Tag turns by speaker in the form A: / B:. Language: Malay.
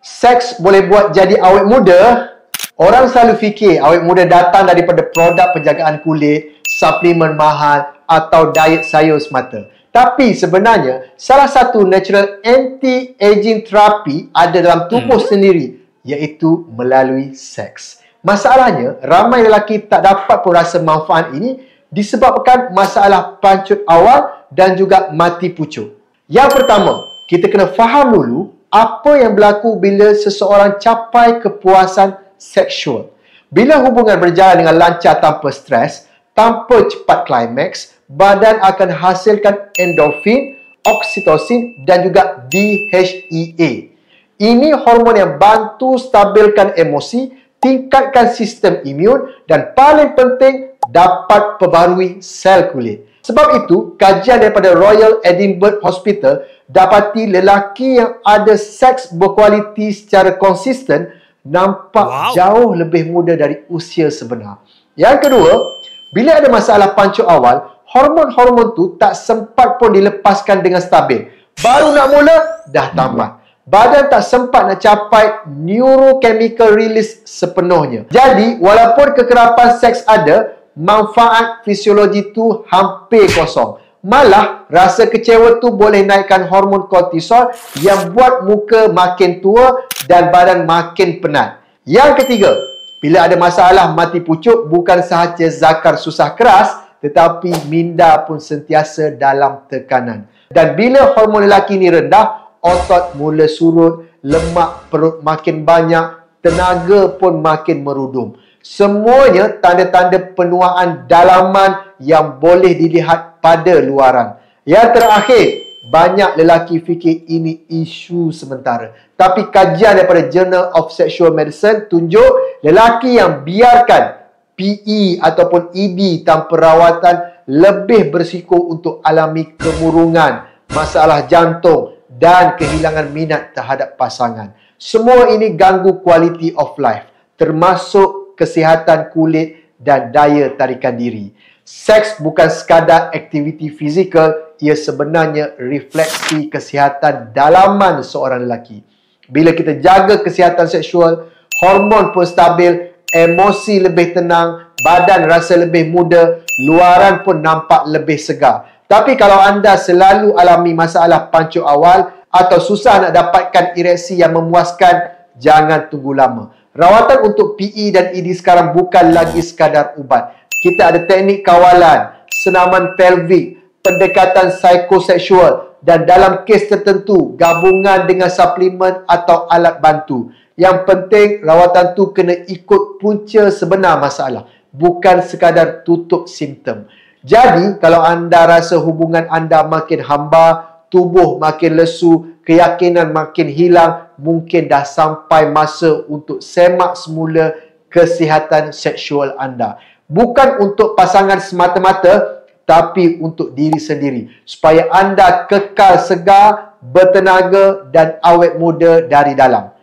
A: Seks boleh buat jadi awet muda? Orang selalu fikir awet muda datang daripada produk penjagaan kulit, suplemen mahal atau diet sayur semata. Tapi sebenarnya, salah satu natural anti-aging terapi ada dalam tubuh sendiri, iaitu melalui seks. Masalahnya, ramai lelaki tak dapat pun rasa manfaat ini disebabkan masalah pancut awal dan juga mati pucuk. Yang pertama, kita kena faham dulu apa yang berlaku bila seseorang capai kepuasan seksual. Bila hubungan berjalan dengan lancar tanpa stres, tanpa cepat klimaks, badan akan hasilkan endorfin, oksitosin dan juga DHEA. Ini hormon yang bantu stabilkan emosi, tingkatkan sistem imun dan paling penting dapat perbarui sel kulit. Sebab itu, kajian daripada Royal Edinburgh Hospital dapati lelaki yang ada seks berkualiti secara konsisten nampak jauh lebih muda dari usia sebenar. Yang kedua, bila ada masalah pancut awal, hormon-hormon tu tak sempat pun dilepaskan dengan stabil. Baru nak mula, dah tamat. Badan tak sempat nak capai neurochemical release sepenuhnya. Jadi, walaupun kekerapan seks ada, manfaat fisiologi tu hampir kosong. Malah, rasa kecewa tu boleh naikkan hormon kortisol yang buat muka makin tua dan badan makin penat. Yang ketiga, bila ada masalah mati pucuk, bukan sahaja zakar susah keras, tetapi minda pun sentiasa dalam tekanan. Dan bila hormon lelaki ni rendah, otot mula surut, lemak perut makin banyak, tenaga pun makin merudum. Semuanya tanda-tanda penuaan dalaman yang boleh dilihat pada luaran. Yang terakhir, banyak lelaki fikir ini isu sementara. Tapi kajian daripada Journal of Sexual Medicine tunjuk lelaki yang biarkan PE ataupun ED tanpa rawatan lebih berisiko untuk alami kemurungan, masalah jantung dan kehilangan minat terhadap pasangan. Semua ini ganggu quality of life, termasuk kesihatan kulit dan daya tarikan diri. Seks bukan sekadar aktiviti fizikal, ia sebenarnya refleksi kesihatan dalaman seorang lelaki. Bila kita jaga kesihatan seksual, hormon pun stabil, emosi lebih tenang, badan rasa lebih muda, luaran pun nampak lebih segar. Tapi kalau anda selalu alami masalah pancut awal atau susah nak dapatkan ereksi yang memuaskan, jangan tunggu lama. Rawatan untuk PE dan ED sekarang bukan lagi sekadar ubat. Kita ada teknik kawalan, senaman pelvik, pendekatan psikoseksual dan dalam kes tertentu, gabungan dengan suplemen atau alat bantu. Yang penting, rawatan tu kena ikut punca sebenar masalah, bukan sekadar tutup simptom. Jadi, kalau anda rasa hubungan anda makin hamba, tubuh makin lesu, keyakinan makin hilang, mungkin dah sampai masa untuk semak semula kesihatan seksual anda. Bukan untuk pasangan semata-mata, tapi untuk diri sendiri. Supaya anda kekal segar, bertenaga dan awet muda dari dalam.